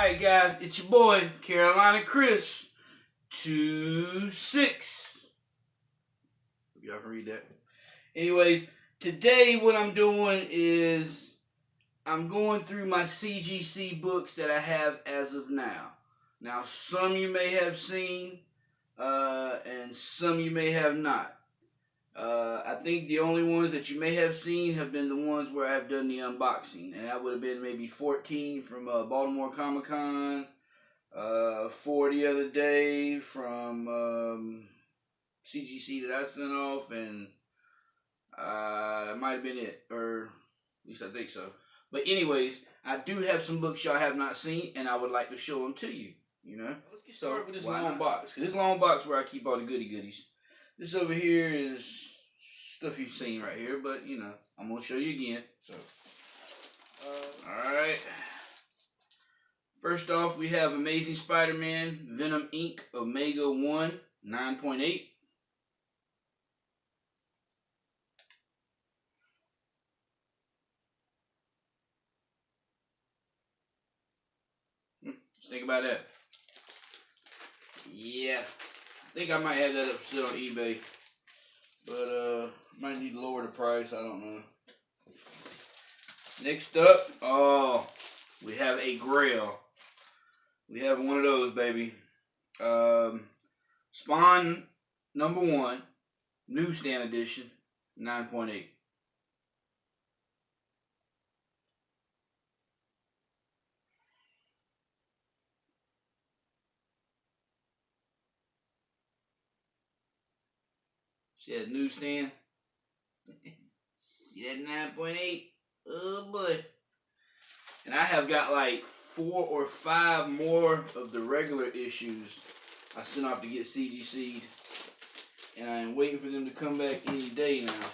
Alright guys, it's your boy, CarolinaChris26. Hope y'all can read that. Anyways, today what I'm doing is I'm going through my CGC books that I have as of now. Now, some you may have seen, and some you may have not. I think the only ones that you may have seen have been the ones where I've done the unboxing, and that would have been maybe 14 from Baltimore Comic Con, 4 the other day from CGC that I sent off, and that might have been it, or at least I think so. But anyways, I do have some books y'all have not seen, and I would like to show them to you. You know, let's get started with this long box, because this long box where I keep all the goody goodies. This over here is stuff you've seen right here, but you know, I'm gonna show you again. So, alright. First off, we have Amazing Spider-Man Venom Inc. Omega 1 9.8. Just think about that. Yeah. I think I might have that up still on eBay. But might need to lower the price, I don't know. Next up, oh, we have a Grail. We have one of those, baby. Spawn number 1, newsstand edition, 9.8. See that newsstand? See that 9.8? Oh boy. And I have got like 4 or 5 more of the regular issues I sent off to get CGC'd. And I am waiting for them to come back any day now.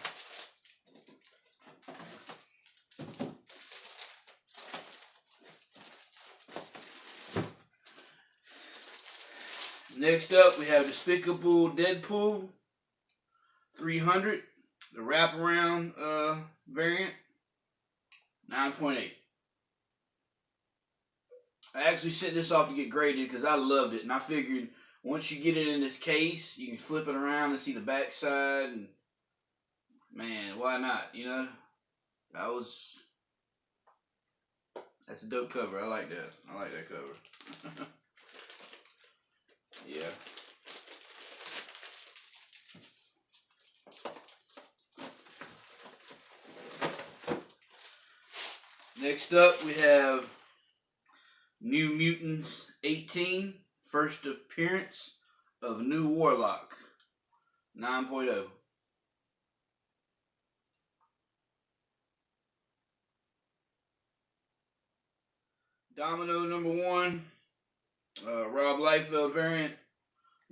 Next up, we have Despicable Deadpool 300, the wraparound variant, 9.8. I actually sent this off to get graded because I loved it, and I figured once you get it in this case, you can flip it around and see the back side, and man, why not, you know? That's a dope cover. I like that. I like that cover. Yeah. Next up, we have New Mutants 18, first appearance of New Warlock, 9.0. Domino number 1, Rob Liefeld variant,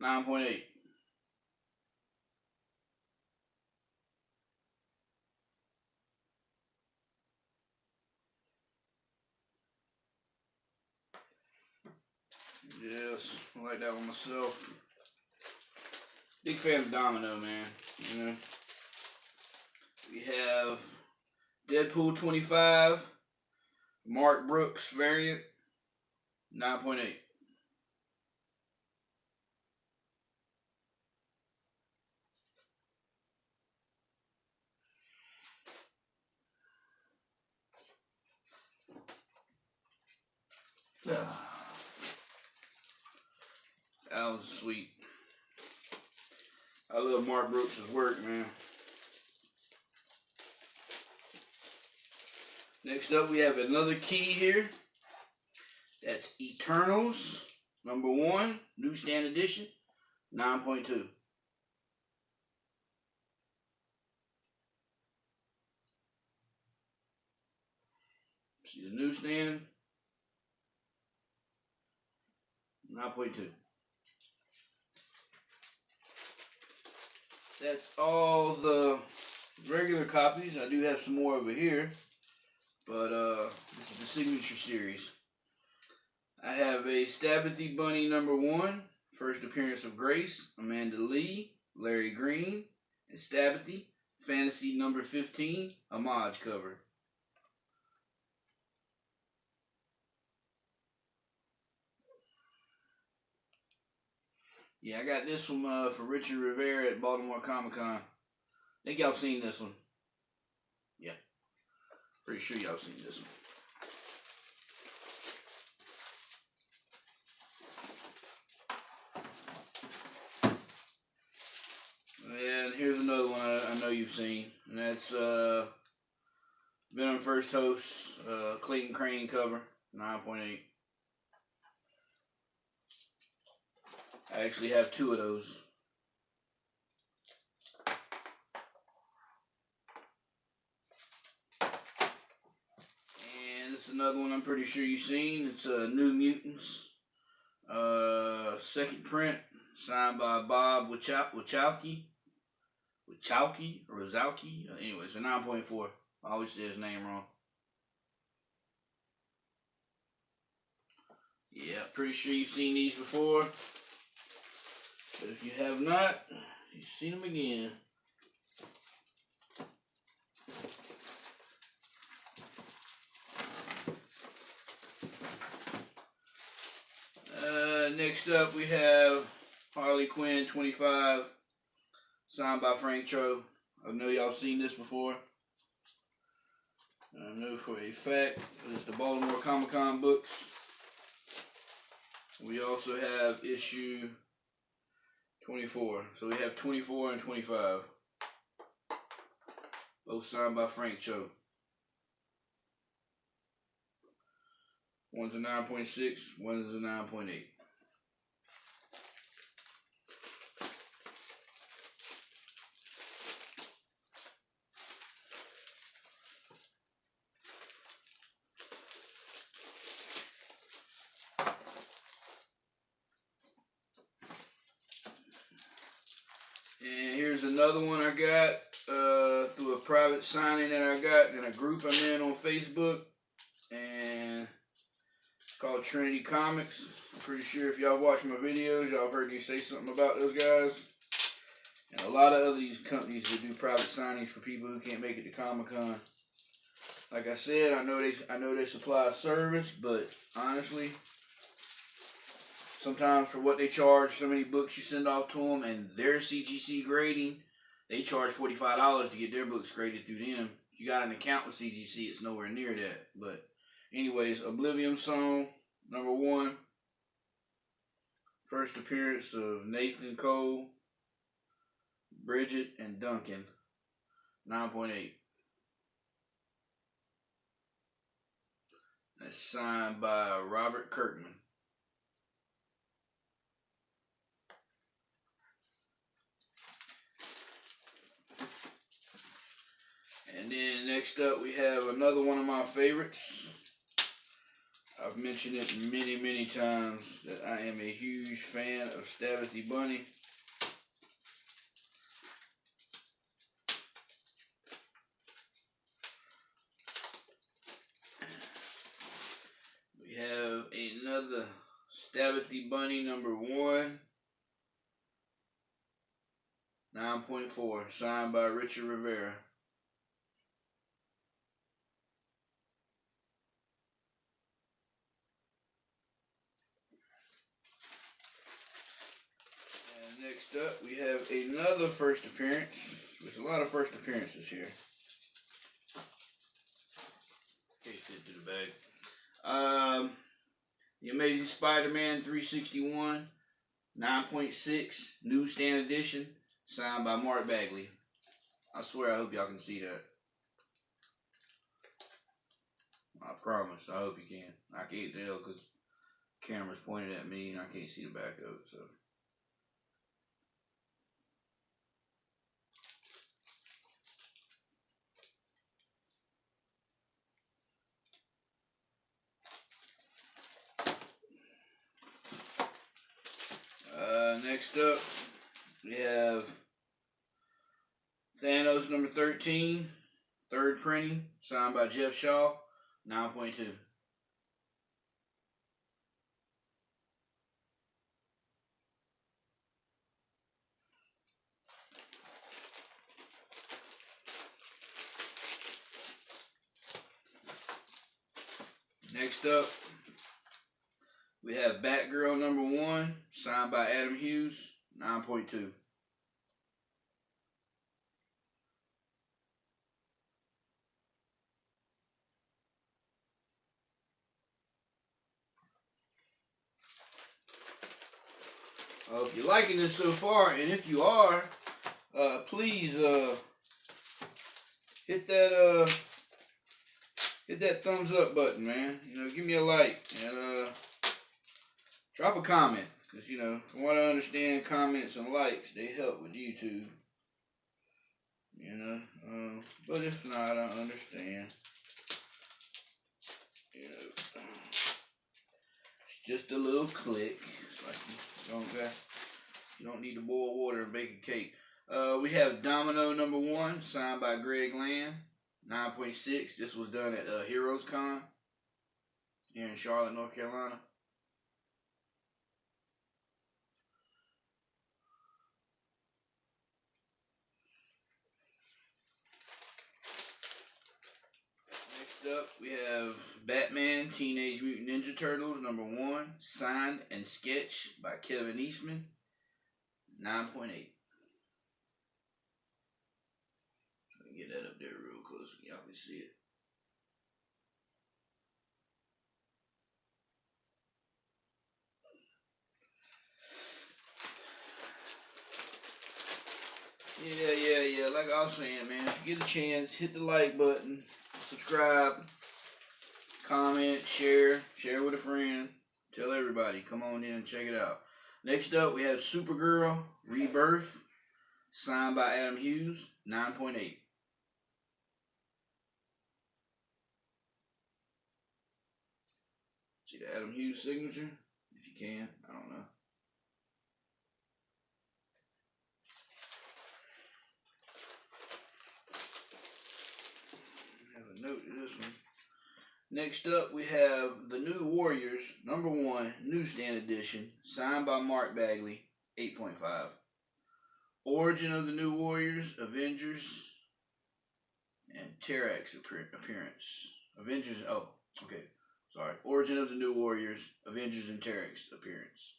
9.8. Yes, I like that one myself. Big fan of Domino, man. You know. We have Deadpool 25, Mark Brooks variant, 9.8. That was sweet. I love Mark Brooks' work, man. Next up, we have another key here. That's Eternals, number 1, newsstand edition, 9.2. See the newsstand, 9.2. That's all the regular copies. I do have some more over here, but this is the signature series. I have a Stabbathy Bunny number 1, first appearance of Grace, Amanda Lee, Larry Green, and Stabbathy, Fantasy number 15, homage cover. Yeah, I got this one for Richard Rivera at Baltimore Comic Con. I think y'all seen this one. Yeah, pretty sure y'all seen this one. And here's another one I know you've seen, and that's Venom First Host, Clayton Crane cover, 9.8. I actually have 2 of those. And this is another one I'm pretty sure you've seen. It's New Mutants, second print, signed by Bob Wachowski. Anyway, it's a 9.4. I always say his name wrong. Yeah, pretty sure you've seen these before. But if you have not, you've seen them again. Next up we have Harley Quinn 25, signed by Frank Cho. I know y'all seen this before. I know for a fact it's the Baltimore Comic Con books. We also have issue 24. So we have 24 and 25. Both signed by Frank Cho. One's a 9.6, one's a 9.8. And here's another one I got through a private signing that I got in a group I'm in on Facebook. And it's called Trinity Comics. I'm pretty sure if y'all watch my videos, y'all heard me say something about those guys. And a lot of other these companies that do private signings for people who can't make it to Comic-Con. Like I said, I know they supply a service, but honestly, sometimes for what they charge, so many books you send off to them, and their CGC grading, they charge $45 to get their books graded through them. If you got an account with CGC, it's nowhere near that. But anyways, Oblivion Song, #1. First appearance of Nathan Cole, Bridget, and Duncan, 9.8. That's signed by Robert Kirkman. And then next up we have another one of my favorites. I've mentioned it many times that I am a huge fan of Stabbathy Bunny. We have another Stabbathy Bunny #1, 9.4, signed by Richard Rivera. And next up we have another first appearance. There's a lot of first appearances here. Okay, fit to the bag. The Amazing Spider-Man 361, 9.6, newsstand edition, signed by Mark Bagley. I swear, I hope y'all can see that. I promise, I hope you can. I can't tell because the camera's pointed at me and I can't see the back of it, so. Next up, we have Thanos #13, third printing, signed by Jeff Shaw, 9.2. Next up, we have Batgirl #1, signed by Adam Hughes, 9.2. If you're liking this so far, and if you are, please hit that thumbs up button, man. You know, give me a like and drop a comment, because you know, from what I understand, comments and likes, they help with YouTube. You know, but if not, I understand. You know, it's just a little click. It's like you don't need to boil water and bake a cake. We have Domino #1, signed by Greg Land, 9.6. This was done at Heroes Con here in Charlotte, North Carolina. Next up, we have Batman Teenage Mutant Ninja Turtles #1, signed and sketched by Kevin Eastman, 9.8. Get that up there real close so y'all can see it. Yeah. Like I was saying, man, if you get a chance, hit the like button, subscribe, comment, share with a friend, tell everybody, come on in and check it out. Next up, we have Supergirl Rebirth, signed by Adam Hughes, 9.8. See the Adam Hughes signature? If you can, I don't know. I have a note to this one. Next up, we have The New Warriors, #1, Newsstand Edition, signed by Mark Bagley, 8.5. Origin of the New Warriors, Avengers, and Terrax appearance. Origin of the New Warriors, Avengers, and Terrax appearance.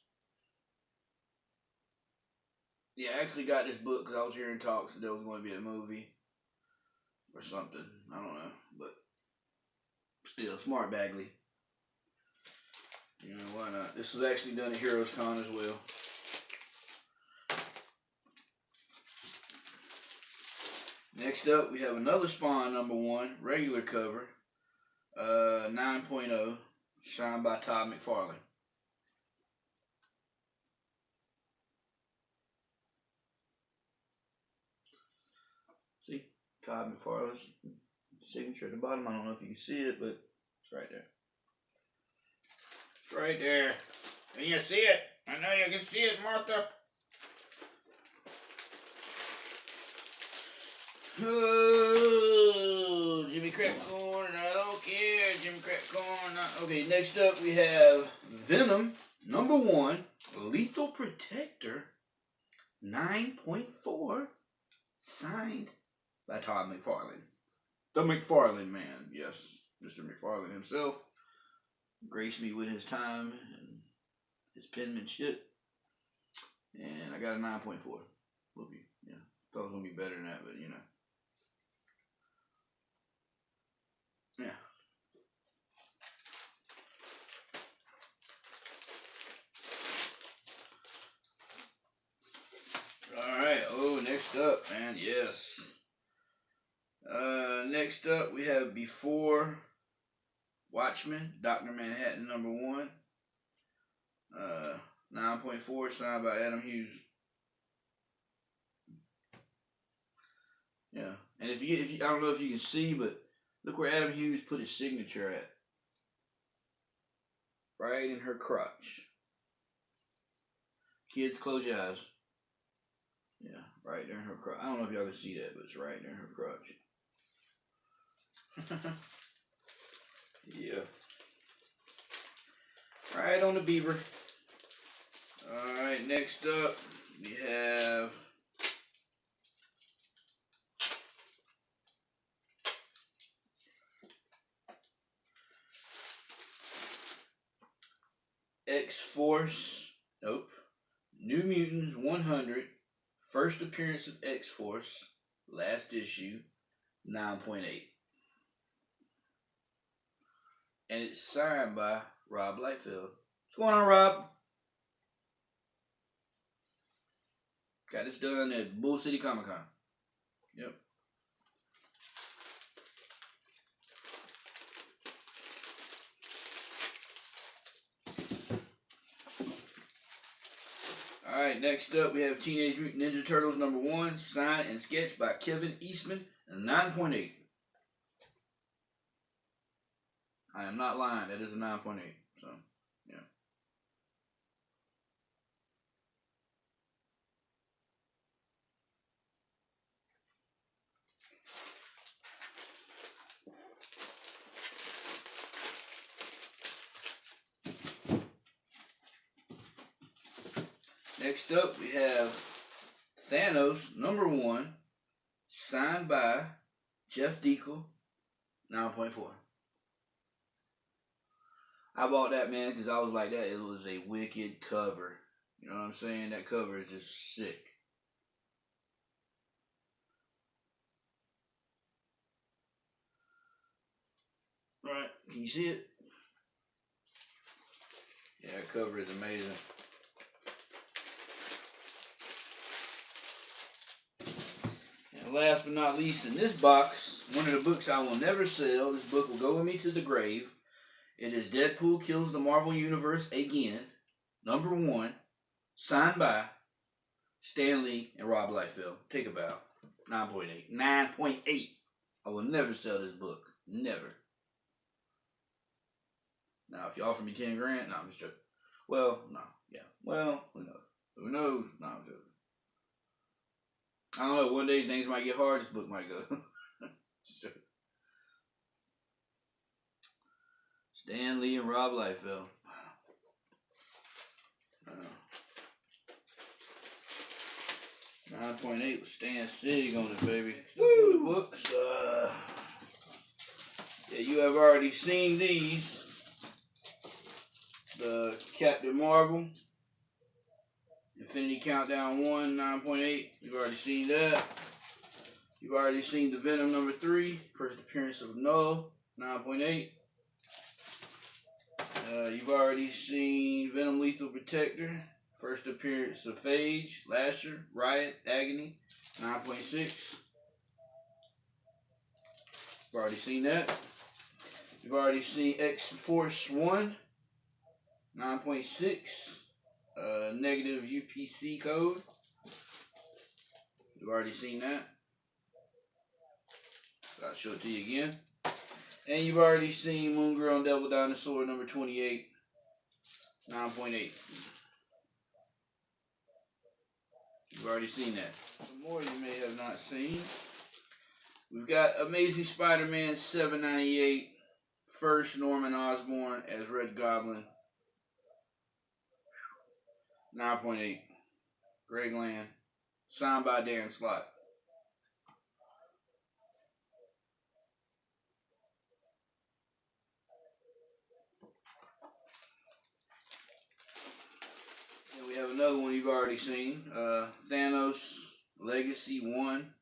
Yeah, I actually got this book because I was hearing talks that there was going to be a movie or something. I don't know, but still, smart Bagley. You know, why not? This was actually done at Heroes Con as well. Next up, we have another Spawn #1, regular cover, 9.0, signed by Todd McFarlane. See, Todd McFarlane's signature at the bottom. I don't know if you can see it, but it's right there. It's right there. Can you see it? I know you can see it, Martha. Oh, Jimmy Crackcorn, I don't care, Jimmy Crackcorn. Okay, next up we have Venom #1, Lethal Protector, 9.4, signed by Todd McFarlane. The McFarlane man, yes, Mr. McFarlane himself, graced me with his time and his penmanship, and I got a 9.4. Yeah, thought it was gonna be better than that, but you know. Yeah. Alright, next up, man, yes. Next up, we have Before Watchmen, Dr. Manhattan #1. 9.4, signed by Adam Hughes. Yeah, and if you, I don't know if you can see, but look where Adam Hughes put his signature at. Right in her crotch. Kids, close your eyes. Yeah, right there in her crotch. I don't know if y'all can see that, but it's right there in her crotch. Yeah. Right on the beaver. Alright, next up we have X-Force. Nope. New Mutants 100, first appearance of X-Force, last issue, 9.8. And it's signed by Rob Liefeld. What's going on, Rob? Got this done at Bull City Comic Con. Yep. Alright, next up we have Teenage Mutant Ninja Turtles #1, signed and sketched by Kevin Eastman, 9.8. I am not lying, that is a 9.8. So, yeah. Next up, we have Thanos #1, signed by Jeff Deacle, 9.4. I bought that, man, because I was like, that it was a wicked cover. You know what I'm saying? That cover is just sick. Right, can you see it? Yeah, that cover is amazing. And last but not least, in this box, one of the books I will never sell. This book will go with me to the grave. It is Deadpool Kills the Marvel Universe Again, #1, signed by Stan Lee and Rob Liefeld. Take a bow. 9.8. 9.8. I will never sell this book. Never. Now, if you offer me 10 grand, no, I'm just joking. Well, no, yeah. Well, who knows? Who knows? No, I'm joking. I don't know. One day things might get hard. This book might go. Just joking. Stan Lee and Rob Liefeld. Wow. 9.8 with Stan Sig on it, baby. Woo! The books. Yeah, you have already seen these. The Captain Marvel, Infinity Countdown 1, 9.8. You've already seen that. You've already seen the Venom #3, first appearance of Null, 9.8. You've already seen Venom Lethal Protector, first appearance of Phage, Lasher, Riot, Agony, 9.6. You've already seen that. You've already seen X-Force 1, 9.6. Negative UPC code. You've already seen that. So I'll show it to you again. And you've already seen Moon Girl and Devil Dinosaur #28, 9.8. You've already seen that. Some more you may have not seen. We've got Amazing Spider-Man 798, first Norman Osborn as Red Goblin, 9.8. Greg Land, signed by Dan Slott. And we have another one you've already seen, Thanos Legacy 1,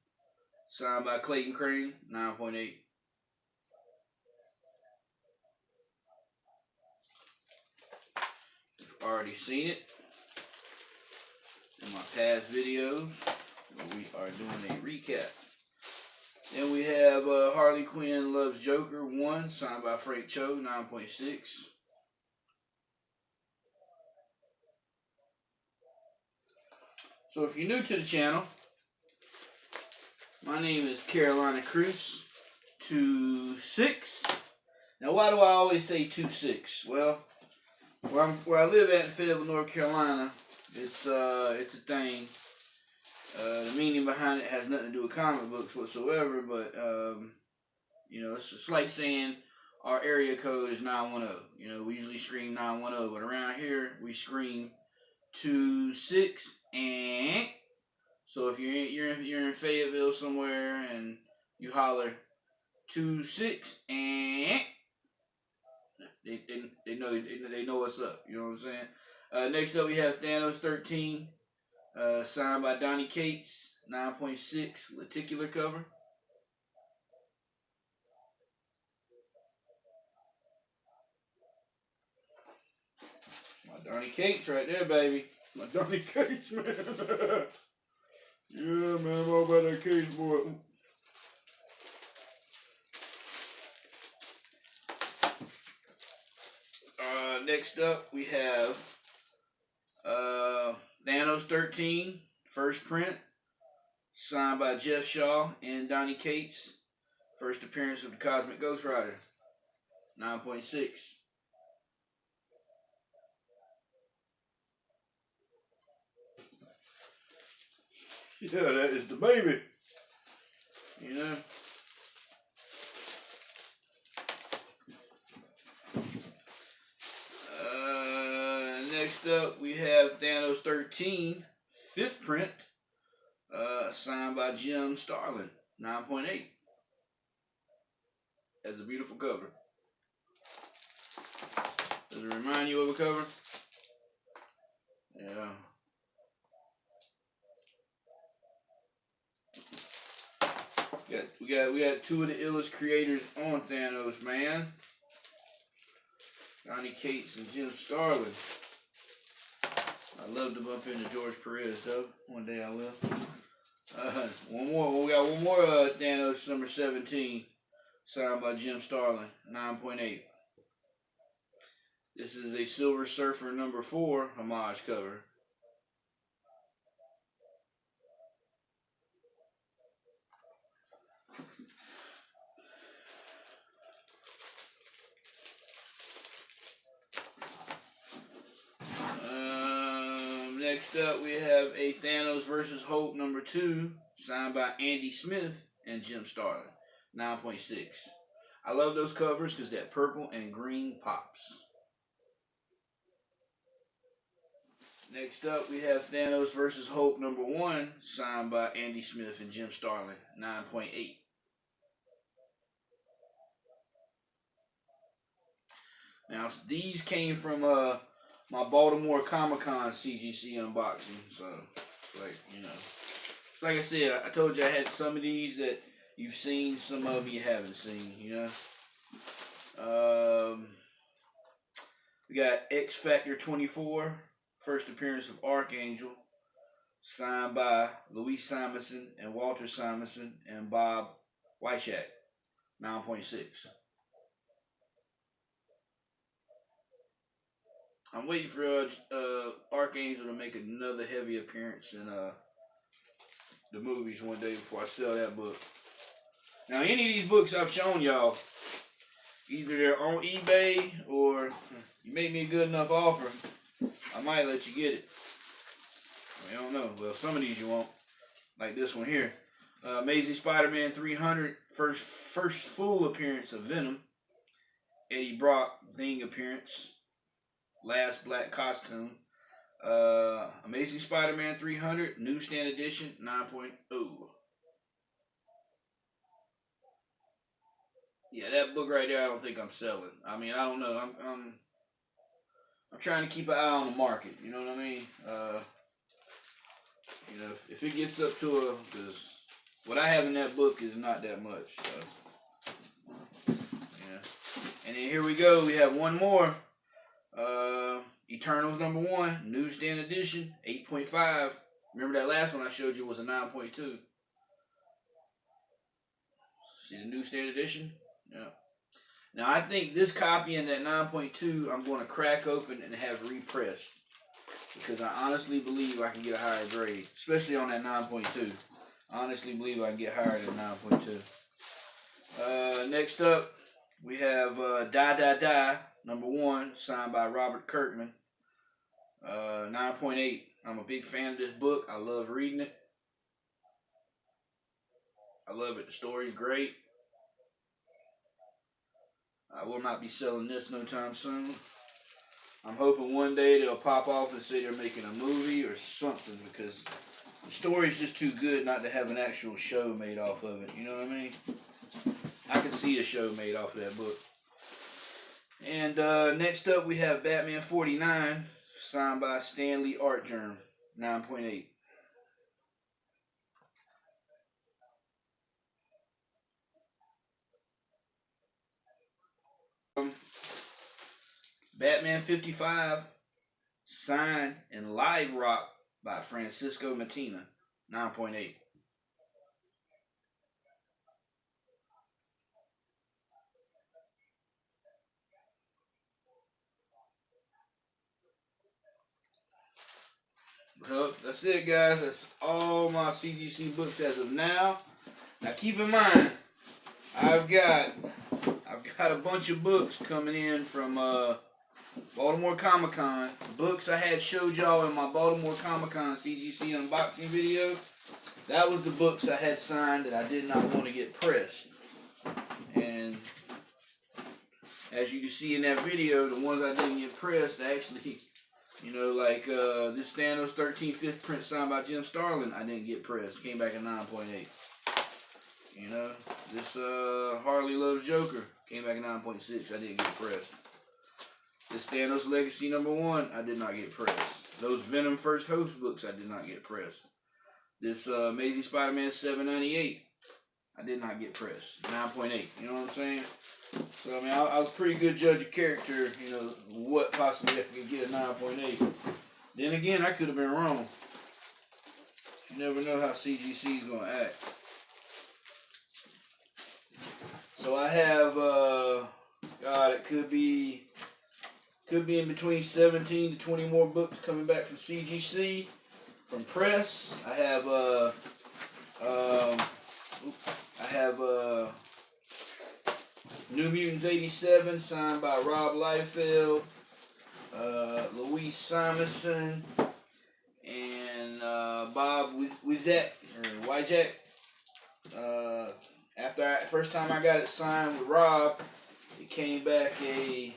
signed by Clayton Crane, 9.8. You've already seen it in my past videos where we are doing a recap. Then we have Harley Quinn Loves Joker 1, signed by Frank Cho, 9.6. So if you're new to the channel, my name is CarolinaChris26. Now why do I always say 26? Well, where I live at in Fayetteville, North Carolina, it's a thing. The meaning behind it has nothing to do with comic books whatsoever, but you know, it's like saying our area code is 910. You know, we usually scream 910, but around here we scream 26 and. So if you're in Fayetteville somewhere and you holler 26 and they know what's up. You know what I'm saying? Next up, we have Thanos 13, signed by Donnie Cates, 9.6 lenticular cover. My Donnie Cates right there, baby. My Donnie Cates, man. Yeah, man, I'm all about that Cates, boy. Next up, we have Thanos 13, first print, signed by Jeff Shaw and Donnie Cates. First appearance of the Cosmic Ghost Rider, 9.6. Yeah, that is the baby. You know. Next up, we have Thanos 13, fifth print, signed by Jim Starlin, 9.8. Has a beautiful cover. Does it remind you of a cover? Yeah. We got two of the illest creators on Thanos, man. Donnie Cates and Jim Starlin. I'd love to bump into George Perez, though. One day I will. One more. We got one more Thanos number 17, signed by Jim Starlin, 9.8. This is a Silver Surfer number 4 homage cover. Next up, we have a Thanos vs. Hulk number 2, signed by Andy Smith and Jim Starlin, 9.6. I love those covers because that purple and green pops. Next up, we have Thanos vs. Hulk number 1, signed by Andy Smith and Jim Starlin, 9.8. Now, these came from my Baltimore Comic-Con CGC unboxing, so, like, you know. Like I said, I told you I had some of these that you've seen, some of them you haven't seen, you know. We got X Factor 24, first appearance of Archangel, signed by Louise Simonson and Walter Simonson and Bob Wyshak, 9.6. I'm waiting for Archangel to make another heavy appearance in the movies one day before I sell that book. Now, any of these books I've shown y'all, either they're on eBay or you make me a good enough offer, I might let you get it. I don't know. Well, some of these you won't. Like this one here. Amazing Spider-Man 300, first full appearance of Venom. Eddie Brock, Thing appearance. Last black costume. Amazing Spider-Man 300, newsstand edition, 9.0. Yeah, that book right there, I don't think I'm selling. I mean, I don't know. I'm trying to keep an eye on the market. You know what I mean? You know, if it gets up to because what I have in that book is not that much. So, yeah. And then here we go. We have one more. Eternals number 1, newsstand edition, 8.5. Remember that last one I showed you was a 9.2. See the newsstand edition? Yeah. Now I think this copy and that 9.2 I'm going to crack open and have repressed. Because I honestly believe I can get a higher grade. Especially on that 9.2. I honestly believe I can get higher than 9.2. Next up, we have Die Die Die, number 1, signed by Robert Kirkman. 9.8. I'm a big fan of this book. I love reading it. I love it. The story's great. I will not be selling this no time soon. I'm hoping one day they'll pop off and say they're making a movie or something, because the story's just too good not to have an actual show made off of it. You know what I mean? I can see a show made off of that book. And next up we have Batman 49, Signed by Stanley Art Germ, 9.8. Batman 55, signed in live rock by Francisco Matina, 9.8. Well, that's it, guys. That's all my CGC books as of now. Now, keep in mind, I've got a bunch of books coming in from Baltimore Comic Con. Books I had showed y'all in my Baltimore Comic Con CGC unboxing video. That was the books I had signed that I did not want to get pressed. And as you can see in that video, the ones I didn't get pressed, actually, you know, like this Thanos 13/5 print signed by Jim Starlin, I didn't get pressed. Came back at 9.8. You know, this Harley Loves Joker came back at 9.6. I didn't get pressed. This Thanos Legacy #1, I did not get pressed. Those Venom First Host books, I did not get pressed. This Amazing Spider-Man 798, I did not get pressed. 9.8. You know what I'm saying? So, I mean, I was a pretty good judge of character, you know, what possibly I could get a 9.8. Then again, I could have been wrong. You never know how CGC is going to act. So I have, God, it could be in between 17 to 20 more books coming back from CGC, from press. I have New Mutants 87, signed by Rob Liefeld, Louise Simonson, and Bob Wizek, or Wyjack. First time I got it signed with Rob, it came back a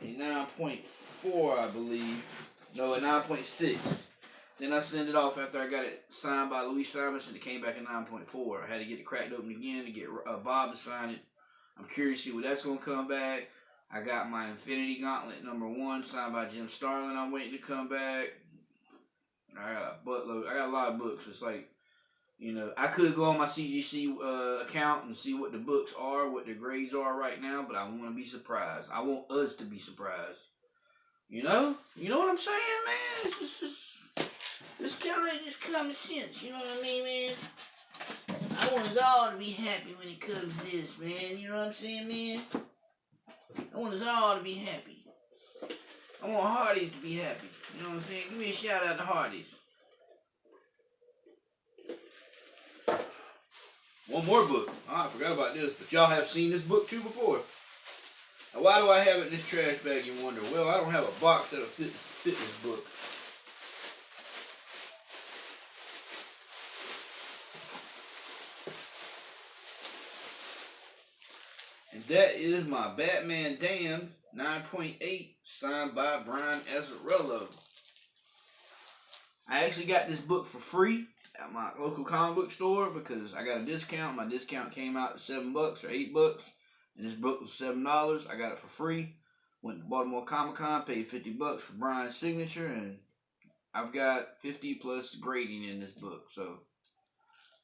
9.4, I believe. No, a 9.6. Then I sent it off after I got it signed by Louise Simonson. It came back a 9.4. I had to get it cracked open again to get Bob to sign it. I'm curious to see what that's going to come back. I got my Infinity Gauntlet #1 signed by Jim Starlin. I'm waiting to come back. I got a buttload. I got a lot of books. It's like, you know, I could go on my CGC account and see what the books are, what the grades are right now, but I want to be surprised. I want us to be surprised. You know? You know what I'm saying, man? It's kind of just common sense. You know what I mean, man? I want us all to be happy when it comes to this, man. You know what I'm saying, man? I want us all to be happy. I want Hardee's to be happy. You know what I'm saying? Give me a shout out to Hardee's. One more book. Oh, I forgot about this, but y'all have seen this book too before. Now, why do I have it in this trash bag, you wonder? Well, I don't have a box that'll fit this book. And that is my Batman Damned 9.8, signed by Brian Azzarello. I actually got this book for free at my local comic book store because I got a discount. My discount came out to $7 or $8, and this book was $7. I got it for free. Went to Baltimore Comic Con, paid $50 for Brian's signature, and I've got 50 plus grading in this book. So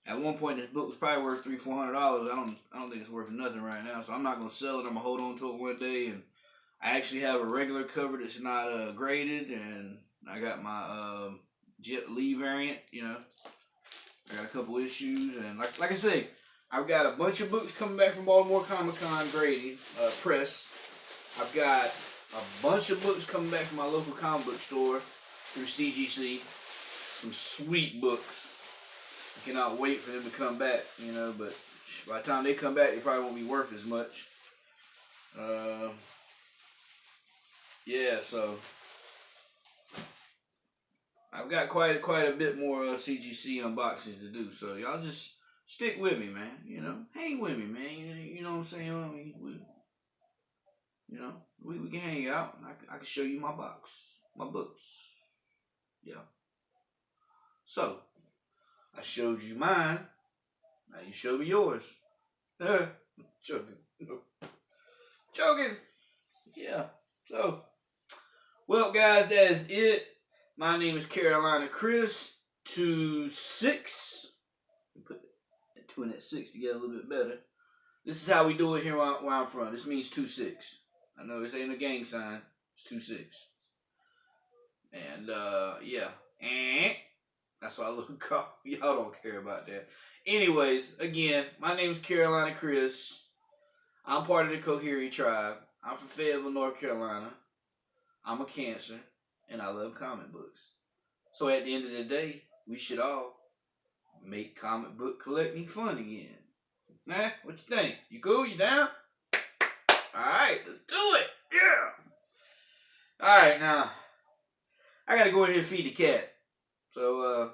at one point, this book was probably worth $300-400. I don't think it's worth nothing right now. So I'm not gonna sell it. I'm gonna hold on to it one day. And I actually have a regular cover that's not graded, and I got my Jet Li variant. You know, I got a couple issues, and like I say, I've got a bunch of books coming back from Baltimore Comic Con grading press. I've got a bunch of books coming back from my local comic book store through CGC. Some sweet books. I cannot wait for them to come back, you know, but by the time they come back, they probably won't be worth as much. Yeah, so I've got quite a bit more CGC unboxings to do, so y'all just stick with me, man. You know, hang with me, man. You know what I'm saying? I mean, we can hang out. And I can show you my box, my books. Yeah. So I showed you mine. Now you show me yours. Joking. Joking. Yeah. So Well, guys, that is it. My name is CarolinaChris26. Put that 2 and that 6 together a little bit better. This is how we do it here where I'm from. This means 2-6. I know this ain't a gang sign. It's 2-6. And, yeah. That's why I look cough. Y'all don't care about that. Anyways, again, my name is Carolina Chris. I'm part of the Cohery tribe. I'm from Fayetteville, North Carolina. I'm a Cancer, and I love comic books. So at the end of the day, we should all make comic book collecting fun again. Nah, what you think? You cool? You down? Alright, let's do it! Yeah! Alright, now, I gotta go in here and feed the cat. So,